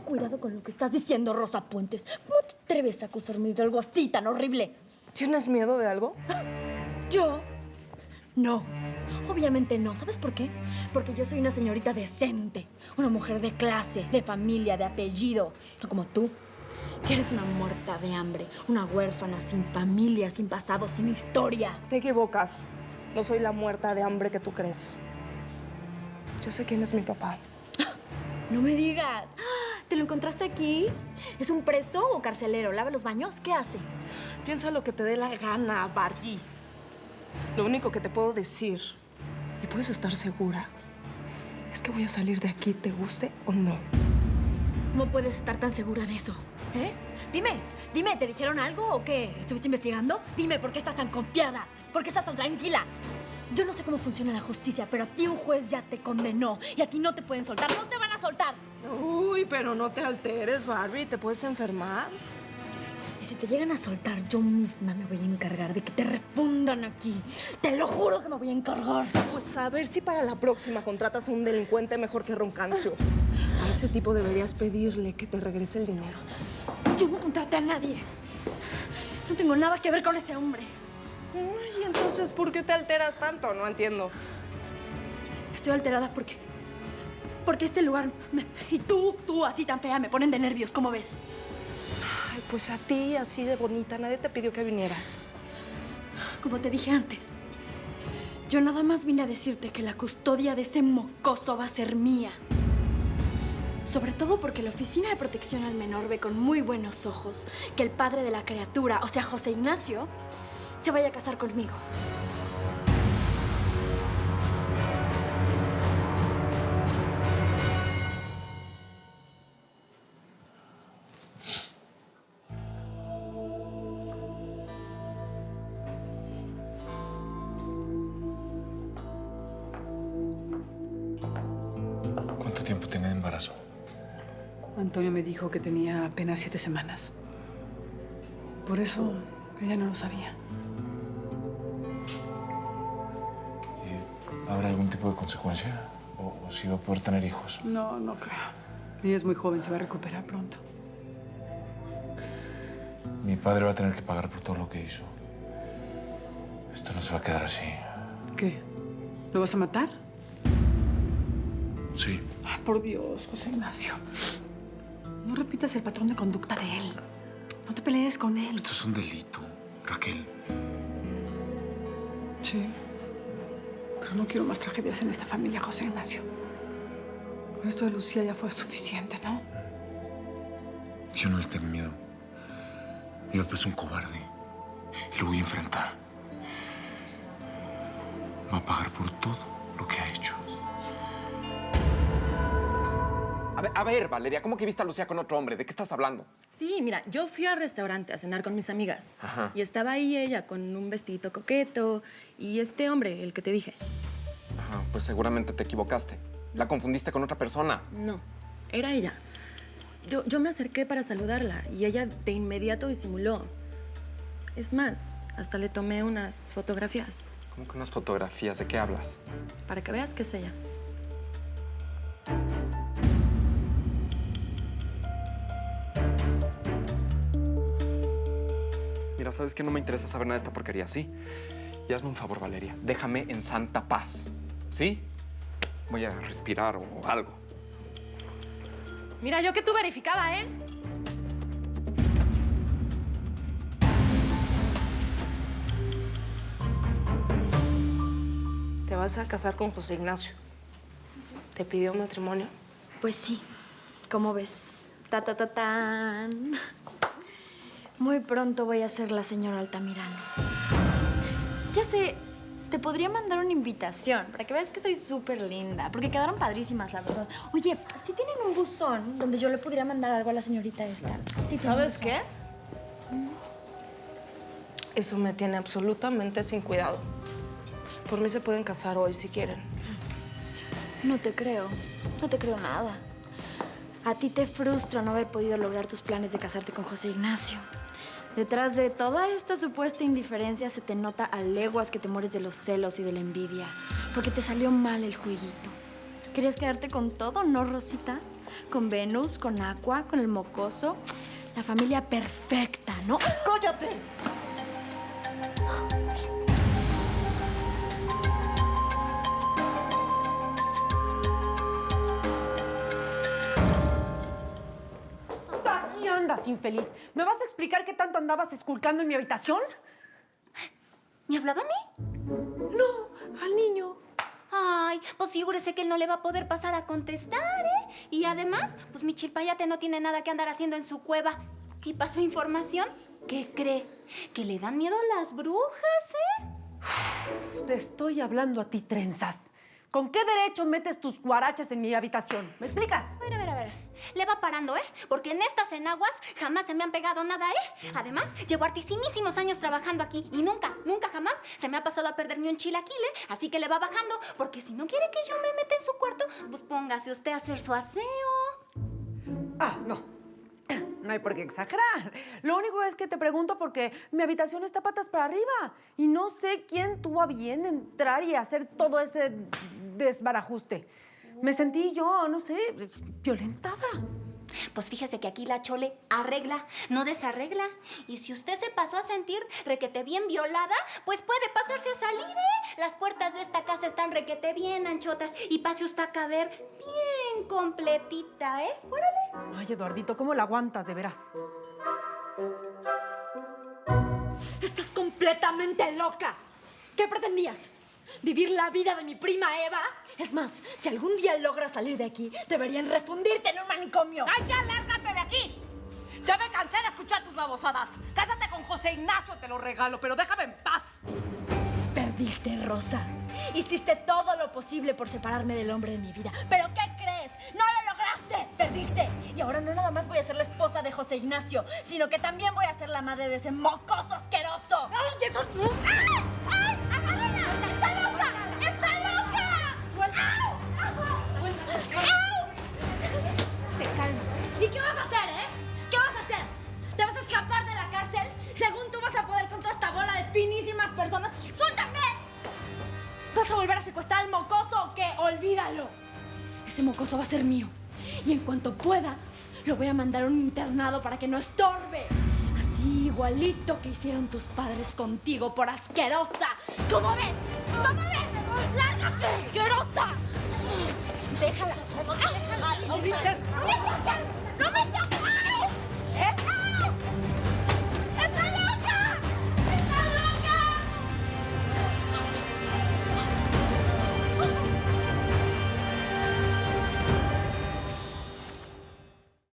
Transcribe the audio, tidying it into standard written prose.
cuidado con lo que estás diciendo, Rosa Puentes. ¿Cómo te atreves a acusarme de algo así tan horrible? ¿Tienes miedo de algo? ¿Yo? No. Obviamente no. ¿Sabes por qué? Porque yo soy una señorita decente. Una mujer de clase, de familia, de apellido. No como tú, que eres una muerta de hambre. Una huérfana, sin familia, sin pasado, sin historia. Te equivocas. No soy la muerta de hambre que tú crees. Yo sé quién es mi papá. No me digas. ¿Te lo encontraste aquí? ¿Es un preso o carcelero? ¿Lava los baños? ¿Qué hace? Piensa lo que te dé la gana, Barbie. Lo único que te puedo decir, y puedes estar segura, es que voy a salir de aquí, te guste o no. ¿Cómo puedes estar tan segura de eso? ¿Eh? Dime, ¿te dijeron algo o qué? ¿Estuviste investigando? Dime, ¿por qué estás tan confiada? ¿Por qué estás tan tranquila? Yo no sé cómo funciona la justicia, pero a ti un juez ya te condenó y a ti no te pueden soltar. ¡No te van a soltar! Uy, pero no te alteres, Barbie, te puedes enfermar. Y si te llegan a soltar, yo misma me voy a encargar de que te refundan aquí. Te lo juro que me voy a encargar. Pues a ver si para la próxima contratas a un delincuente mejor que Roncancio. A ese tipo deberías pedirle que te regrese el dinero. Yo no contraté a nadie. No tengo nada que ver con ese hombre. Uy, entonces, ¿por qué te alteras tanto? No entiendo. Estoy alterada porque este lugar y tú así tan fea me ponen de nervios, ¿cómo ves? Ay, pues a ti, así de bonita, nadie te pidió que vinieras. Como te dije antes, yo nada más vine a decirte que la custodia de ese mocoso va a ser mía. Sobre todo porque la Oficina de Protección al Menor ve con muy buenos ojos que el padre de la criatura, o sea, José Ignacio, se vaya a casar conmigo. ¿Cuánto tiempo tiene de embarazo? Antonio me dijo que tenía apenas 7 semanas. Por eso ella no lo sabía. ¿Habrá algún tipo de consecuencia? ¿O si va a poder tener hijos? No, no creo. Ella es muy joven, se va a recuperar pronto. Mi padre va a tener que pagar por todo lo que hizo. Esto no se va a quedar así. ¿Qué? ¿Lo vas a matar? Sí. Ay, por Dios, José Ignacio. No repitas el patrón de conducta de él. No te pelees con él. Esto es un delito, Raquel. Sí. Pero no quiero más tragedias en esta familia, José Ignacio. Con esto de Lucía ya fue suficiente, ¿no? Yo no le tengo miedo. Mi papá es un cobarde. Y lo voy a enfrentar. Va a pagar por todo lo que ha hecho. A ver, Valeria, ¿cómo que viste a Lucía con otro hombre? ¿De qué estás hablando? Sí, mira, yo fui al restaurante a cenar con mis amigas. Ajá. Y estaba ahí ella con un vestidito coqueto y este hombre, el que te dije. Ajá, pues seguramente te equivocaste. La confundiste con otra persona. No, era ella. Yo me acerqué para saludarla y ella de inmediato disimuló. Es más, hasta le tomé unas fotografías ¿Cómo que unas fotografías? ¿De qué hablas? para que veas que es ella. Mira, ¿sabes qué? No me interesa saber nada de esta porquería, ¿sí? Y hazme un favor, Valeria. Déjame en santa paz, ¿sí? Voy a respirar o algo. Mira, yo que tú verificaba, ¿eh? Te vas a casar con José Ignacio. ¿Te pidió matrimonio? Pues sí, ¿cómo ves? Tan. Muy pronto voy a ser la señora Altamirano. Ya sé, te podría mandar una invitación para que veas que soy súper linda, porque quedaron padrísimas, la verdad. Oye, ¿sí tienen un buzón donde yo le pudiera mandar algo a la señorita esta? Sí, ¿Sabes qué? Eso me tiene absolutamente sin cuidado. Por mí se pueden casar hoy si quieren. No te creo nada. A ti te frustra no haber podido lograr tus planes de casarte con José Ignacio. Detrás de toda esta supuesta indiferencia se te nota a leguas que te mueres de los celos y de la envidia. Porque te salió mal el jueguito. ¿Querías quedarte con todo, no, Rosita? con Venus, con Aqua, con el mocoso. La familia perfecta, ¿no? ¡Cállate! Aquí andas, infeliz. ¿Me vas a explicar qué tanto andabas esculcando en mi habitación? ¿Me hablaba a mí? No, al niño. Ay, pues figúrese que él no le va a poder pasar a contestar, ¿eh? Y además, pues mi chilpayate no tiene nada que andar haciendo en su cueva. ¿Y pasó información? ¿Qué cree? Que le dan miedo las brujas, ¿eh? Te estoy hablando a ti, trenzas. ¿Con qué derecho metes tus guaraches en mi habitación? ¿Me explicas? A ver. Le va parando, ¿eh? Porque en estas enaguas jamás se me han pegado nada, ¿eh? Además, llevo hartísimos años trabajando aquí y nunca jamás se me ha pasado a perder ni un chilaquil, ¿eh? Así que le va bajando, porque si no quiere que yo me meta en su cuarto, pues póngase usted a hacer su aseo. Ah, no. No hay por qué exagerar. Lo único es que te pregunto porque mi habitación está patas para arriba y no sé quién tuvo a bien entrar y hacer todo ese desbarajuste. Me sentí yo, no sé, violentada. Pues fíjese que aquí la Chole arregla, no desarregla. Y si usted se pasó a sentir requete bien violada, pues puede pasarse a salir, ¿eh? Las puertas de esta casa están requete bien anchotas y pase usted a caber bien completita, ¿eh? ¡Órale! Ay, Eduardito, ¿cómo la aguantas, de veras? ¡Estás completamente loca! ¿Qué pretendías? ¿Vivir la vida de mi prima Eva? Es más, si algún día logras salir de aquí, deberían refundirte en un manicomio. ¡Ay, ya, lárgate de aquí! Ya me cansé de escuchar tus babosadas. Cásate con José Ignacio, te lo regalo, pero déjame en paz. Perdiste, Rosa. Hiciste todo lo posible por separarme del hombre de mi vida. ¿Pero qué crees? ¡No lo lograste! ¡Perdiste! Y ahora no nada más voy a ser la esposa de José Ignacio, sino que también voy a ser la madre de ese mocoso asqueroso. ¡Ay, eso! ¡Ay! ¡Ay! ¡Agárrala! ¡Está loca! ¡Está loca! ¡Suelta! ¡Au! Te calmas. ¿Y qué vas a hacer, eh? ¿Qué vas a hacer? ¿Te vas a escapar de la cárcel? Según tú vas a poder con toda esta bola de finísimas personas. ¡Suéltame! ¿Vas a volver a secuestrar al mocoso o qué? Olvídalo. Ese mocoso va a ser mío. Y en cuanto pueda, lo voy a mandar a un internado para que no estorbe. Así igualito que hicieron tus padres contigo por asquerosa. ¿Cómo ves? ¿Cómo ves? ¡Lárgate, asquerosa! Déjala. ¡No me toques! ¡No me